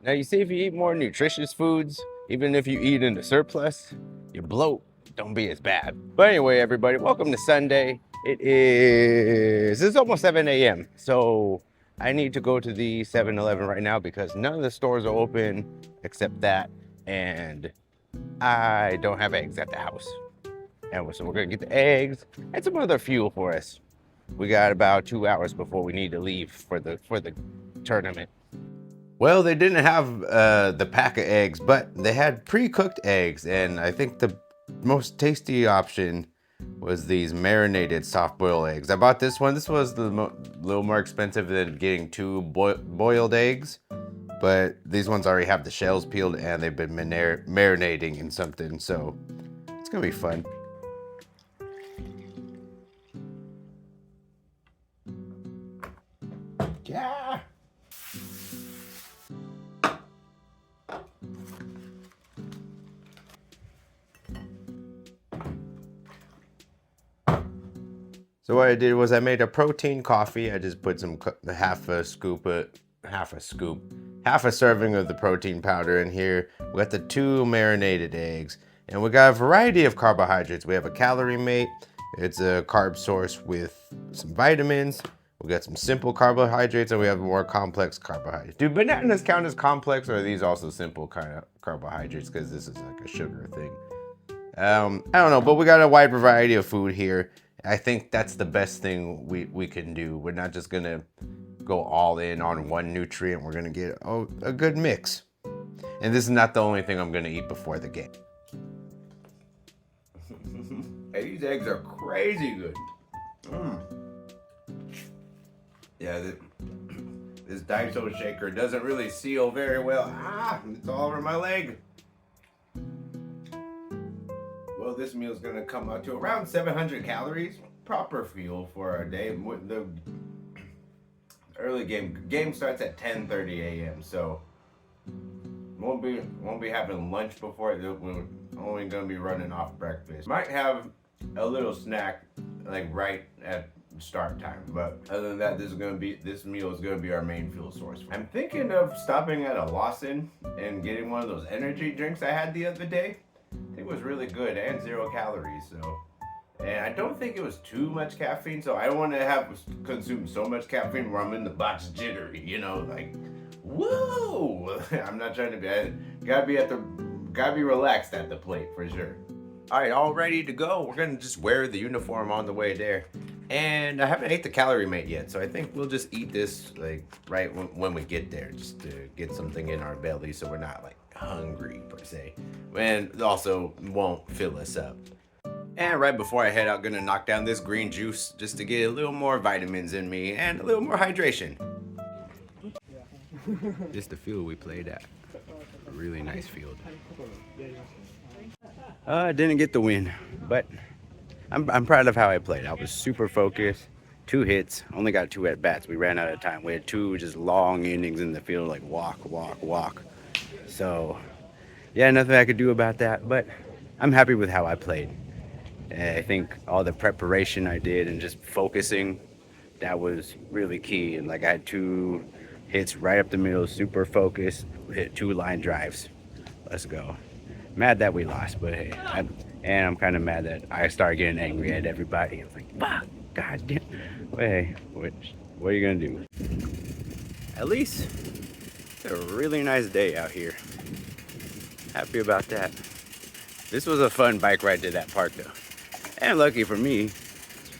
Now you see, if you eat more nutritious foods, even if you eat in the surplus, your bloat don't be as bad. But anyway, everybody, welcome to Sunday. It's almost 7 a.m. So I need to go to the 7-Eleven right now because none of the stores are open except that, and I don't have eggs at the house. And so we're gonna get the eggs and some other fuel for us. We got about 2 hours before we need to leave for the tournament. Well, they didn't have the pack of eggs, but they had pre-cooked eggs, and I think the most tasty option was these marinated soft-boiled eggs. I bought this one. This was a little more expensive than getting two boiled eggs, but these ones already have the shells peeled and they've been marinating in something, so it's gonna be fun. Yeah. So what I did was I made a protein coffee. I just put some half a serving of the protein powder in here. We got the 2 marinated eggs, and we got a variety of carbohydrates. We have a Calorie Mate. It's a carb source with some vitamins. We got some simple carbohydrates, and we have more complex carbohydrates. Do bananas count as complex, or are these also simple kind of carbohydrates? Because this is like a sugar thing. I don't know, but we got a wide variety of food here. I think that's the best thing we can do. We're not just gonna go all in on one nutrient. We're gonna get a good mix. And this is not the only thing I'm gonna eat before the game. Hey, these eggs are crazy good. Yeah, this Daiso shaker doesn't really seal very well. It's all over my leg. Well, this meal is gonna come out to around 700 calories. Proper fuel for our day. The early game starts at 10:30 a.m. So won't be having lunch before it. We're only gonna be running off breakfast. Might have a little snack like right at start time, but other than that, this meal is gonna be our main fuel source. I'm thinking of stopping at a Lawson and getting one of those energy drinks I had the other day. It was really good and 0 calories, so. And I don't think it was too much caffeine, so I don't want to consume so much caffeine where I'm in the box jittery, you know, like, whoa! I'm not trying to be. Gotta be relaxed at the plate for sure. All right, all ready to go. We're gonna just wear the uniform on the way there, and I haven't ate the Calorie Mate yet, so I think we'll just eat this like right when we get there, just to get something in our belly, so we're not like hungry per se, and also won't fill us up. And right before I head out, gonna knock down this green juice just to get a little more vitamins in me and a little more hydration. This is the field we played at. A really nice field. I didn't get the win, but I'm proud of how I played. I was super focused. 2 hits, only got 2 at bats. We ran out of time. We had 2 just long innings in the field, like walk. So yeah, nothing I could do about that, but I'm happy with how I played. I think all the preparation I did and just focusing, that was really key. And like I had 2 hits right up the middle, super focused, hit 2 line drives. Let's go. Mad that we lost, but hey, I'm kind of mad that I started getting angry at everybody. I was like, fuck, god damn. But hey, what are you gonna do? At least it's a really nice day out here. Happy about that. This was a fun bike ride to that park though. And lucky for me,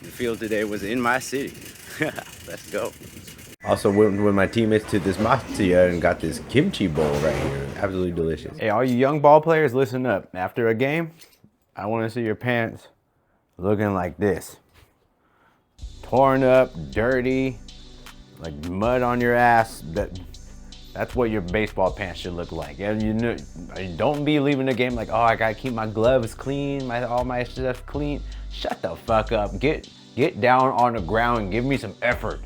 the field today was in my city. Let's go. Also went with my teammates to this Matsuya and got this kimchi bowl right here. Absolutely delicious. Hey, all you young ball players, listen up. After a game, I want to see your pants looking like this. Torn up, dirty, like mud on your ass. That's what your baseball pants should look like. And you know, don't be leaving the game like, oh, I gotta keep my gloves clean, all my stuff clean. Shut the fuck up. Get down on the ground and give me some effort.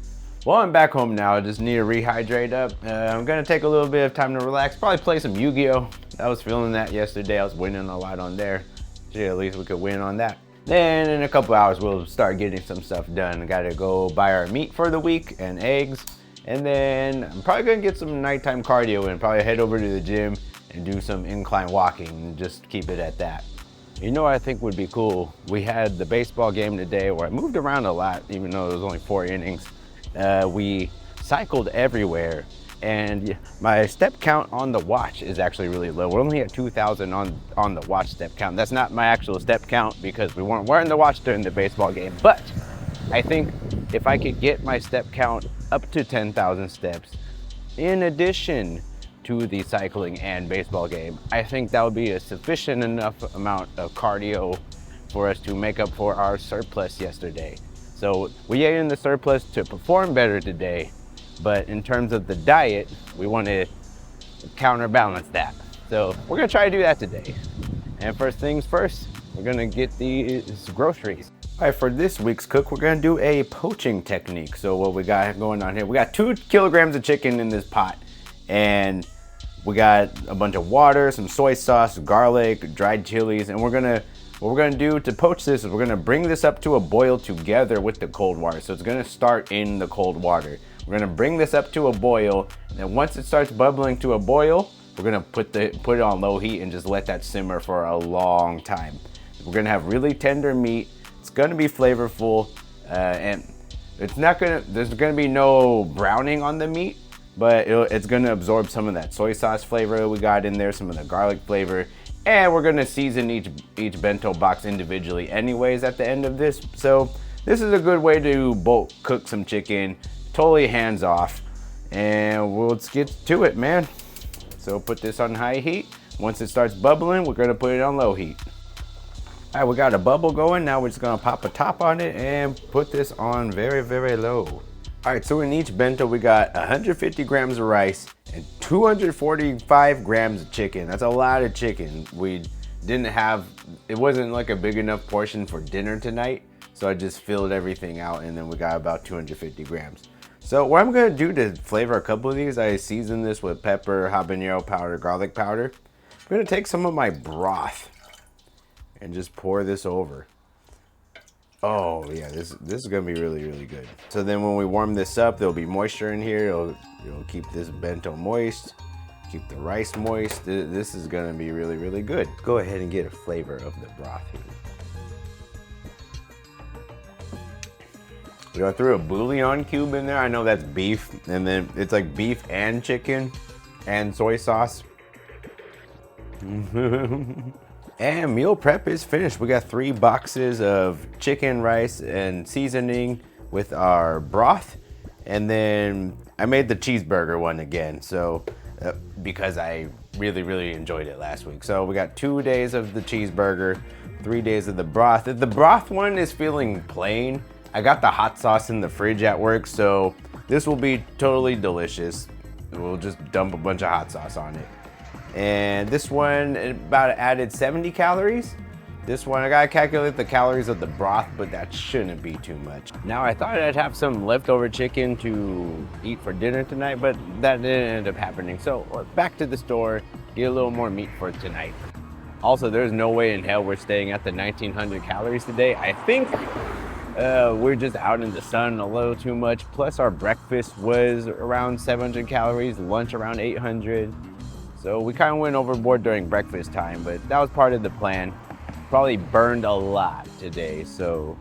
Well, I'm back home now. I just need to rehydrate up. I'm gonna take a little bit of time to relax. Probably play some Yu-Gi-Oh! I was feeling that yesterday. I was winning a lot on there. So at least we could win on that. Then in a couple hours, we'll start getting some stuff done. I gotta go buy our meat for the week and eggs. And then I'm probably gonna get some nighttime cardio in, probably head over to the gym and do some incline walking and just keep it at that. You know what I think would be cool? We had the baseball game today where I moved around a lot, even though it was only 4 innings. We cycled everywhere, and my step count on the watch is actually really low. We're only at 2,000 on the watch step count. That's not my actual step count because we weren't wearing the watch during the baseball game. But I think if I could get my step count up to 10,000 steps, in addition to the cycling and baseball game, I think that would be a sufficient enough amount of cardio for us to make up for our surplus yesterday. So we ate in the surplus to perform better today, but in terms of the diet, we want to counterbalance that. So we're gonna try to do that today. And first things first, we're gonna get these groceries. All right, for this week's cook, we're gonna do a poaching technique. So what we got going on here, we got 2 kilograms of chicken in this pot, and we got a bunch of water, some soy sauce, garlic, dried chilies, and what we're gonna do to poach this is we're gonna bring this up to a boil together with the cold water. So it's gonna start in the cold water. We're gonna bring this up to a boil, and then once it starts bubbling to a boil, we're gonna put it on low heat and just let that simmer for a long time. We're gonna have really tender meat. It's gonna be flavorful, and there's gonna be no browning on the meat, but it's gonna absorb some of that soy sauce flavor we got in there, some of the garlic flavor, and we're gonna season each bento box individually anyways at the end of this. So this is a good way to bulk cook some chicken, totally hands off, and let's get to it, man. So put this on high heat. Once it starts bubbling, we're gonna put it on low heat. All right, we got a bubble going. Now we're just gonna pop a top on it and put this on very, very low. All right, so in each bento, we got 150 grams of rice and 245 grams of chicken. That's a lot of chicken. It wasn't like a big enough portion for dinner tonight, so I just filled everything out, and then we got about 250 grams. So what I'm gonna do to flavor a couple of these, I season this with pepper, habanero powder, garlic powder. I'm gonna take some of my broth and just pour this over. Oh yeah, this is gonna be really, really good. So then when we warm this up, there'll be moisture in here. It'll keep this bento moist, keep the rice moist. This is gonna be really, really good. Go ahead and get a flavor of the broth here. I threw a bouillon cube in there. I know that's beef, and then it's like beef and chicken and soy sauce. And meal prep is finished. We got 3 boxes of chicken, rice, and seasoning with our broth. And then I made the cheeseburger one again, so because I really, really enjoyed it last week. So we got 2 days of the cheeseburger, 3 days of the broth. The broth one is feeling plain. I got the hot sauce in the fridge at work, so this will be totally delicious. We'll just dump a bunch of hot sauce on it. And this one about added 70 calories. This one, I gotta calculate the calories of the broth, but that shouldn't be too much. Now I thought I'd have some leftover chicken to eat for dinner tonight, but that didn't end up happening. So back to the store, get a little more meat for tonight. Also, there's no way in hell we're staying at the 1900 calories today. I think we're just out in the sun a little too much. Plus our breakfast was around 700 calories, lunch around 800. So we kind of went overboard during breakfast time, but that was part of the plan. Probably burned a lot today, so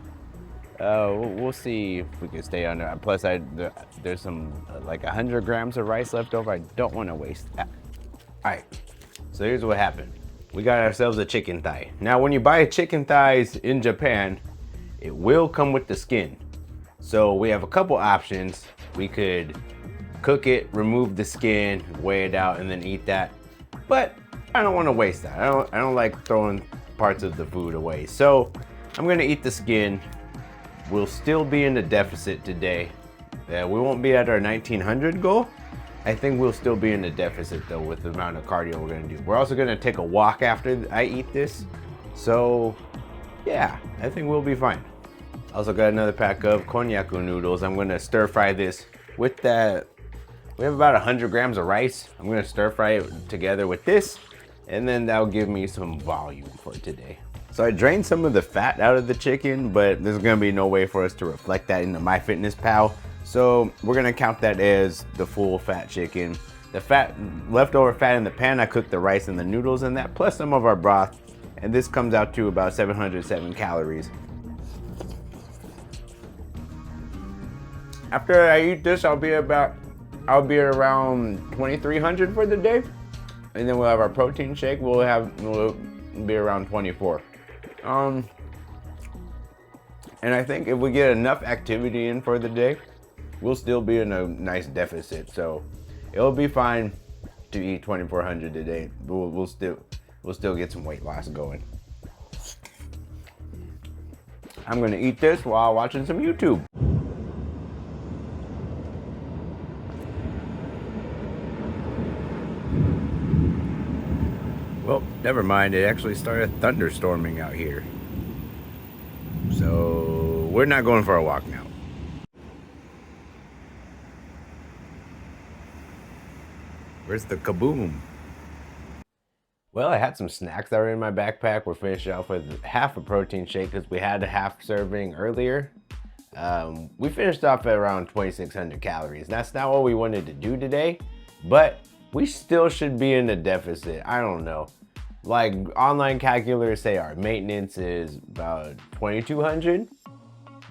we'll see if we can stay under. Plus, there's some like 100 grams of rice left over. I don't want to waste that. All right, so here's what happened. We got ourselves a chicken thigh. Now, when you buy chicken thighs in Japan, it will come with the skin. So we have a couple options. We could cook it, remove the skin, weigh it out, and then eat that. But I don't want to waste that. I don't like throwing parts of the food away. So I'm gonna eat the skin. We'll still be in the deficit today. We won't be at our 1900 goal. I think we'll still be in the deficit though with the amount of cardio we're gonna do. We're also gonna take a walk after I eat this. So yeah, I think we'll be fine. Also got another pack of konnyaku noodles. I'm gonna stir fry this with that. We have about 100 grams of rice. I'm gonna stir fry it together with this, and then that'll give me some volume for today. So I drained some of the fat out of the chicken, but there's gonna be no way for us to reflect that into MyFitnessPal. So we're gonna count that as the full fat chicken. The fat, leftover fat in the pan, I cooked the rice and the noodles in that, plus some of our broth. And this comes out to about 707 calories. After I eat this, I'll be at around 2,300 for the day. And then we'll have our protein shake. We'll be around 24. And I think if we get enough activity in for the day, we'll still be in a nice deficit. So it'll be fine to eat 2,400 a day. We'll still get some weight loss going. I'm gonna eat this while watching some YouTube. Well, never mind, it actually started thunderstorming out here. So we're not going for a walk now. Where's the kaboom? Well, I had some snacks that were in my backpack. We're finishing off with half a protein shake because we had a half serving earlier. We finished off at around 2,600 calories. That's not what we wanted to do today, but we still should be in a deficit. I don't know. Like online calculators say our maintenance is about 2,200,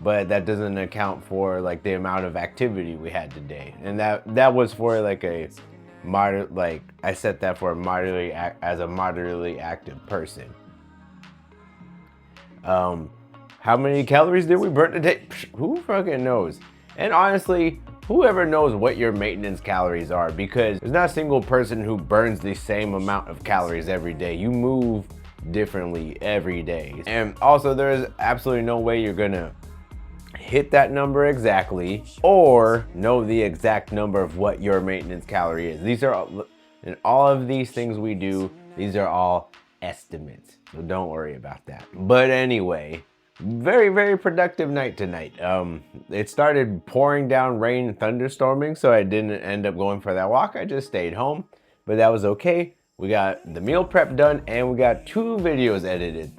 but that doesn't account for like the amount of activity we had today. And that was for like a moderate, like I set that for a moderately active person. How many calories did we burn today? Who fucking knows? And honestly, whoever knows what your maintenance calories are, because there's not a single person who burns the same amount of calories every day. You move differently every day. And also there's absolutely no way you're gonna hit that number exactly or know the exact number of what your maintenance calorie is. These are all, in all of these things we do, these are all estimates. So don't worry about that. But anyway, very, very productive night tonight. It started pouring down rain, thunderstorming, so I didn't end up going for that walk. I just stayed home, but that was okay. We got the meal prep done and we got 2 videos edited.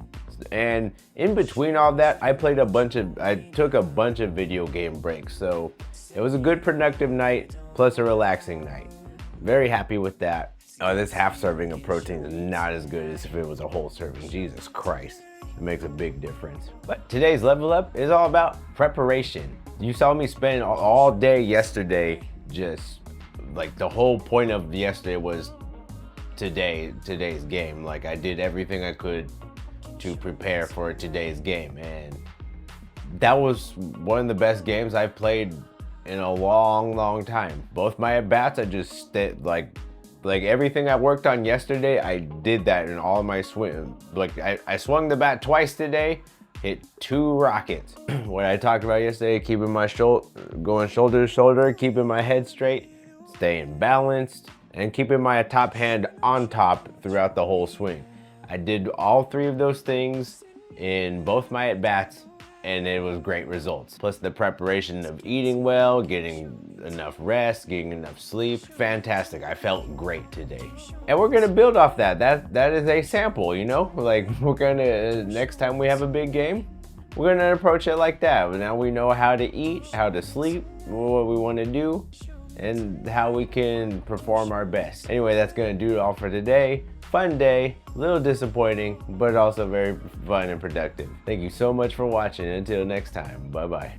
And in between all that, I took a bunch of video game breaks. So it was a good productive night plus a relaxing night. Very happy with that. Oh, this half serving of protein is not as good as if it was a whole serving. Jesus Christ. It makes a big difference. But today's level up is all about preparation. You saw me spend all day yesterday, just like the whole point of yesterday was today's game. Like I did everything I could to prepare for today's game, and that was one of the best games I've played in a long time. Both my at-bats, I just like everything I worked on yesterday, I did that in all my swing. Like I swung the bat twice today, hit 2 rockets. What I talked about yesterday, keeping my going shoulder to shoulder, keeping my head straight, staying balanced, and keeping my top hand on top throughout the whole swing. I did all 3 of those things in both my at-bats, and it was great results. Plus the preparation of eating well, getting enough rest, getting enough sleep. Fantastic, I felt great today. And we're gonna build off that. That is a sample, you know? Like we're gonna, next time we have a big game, we're gonna approach it like that. Now we know how to eat, how to sleep, what we wanna do, and how we can perform our best. Anyway, that's gonna do it all for today. Fun day, a little disappointing, but also very fun and productive. Thank you so much for watching. Until next time, bye-bye.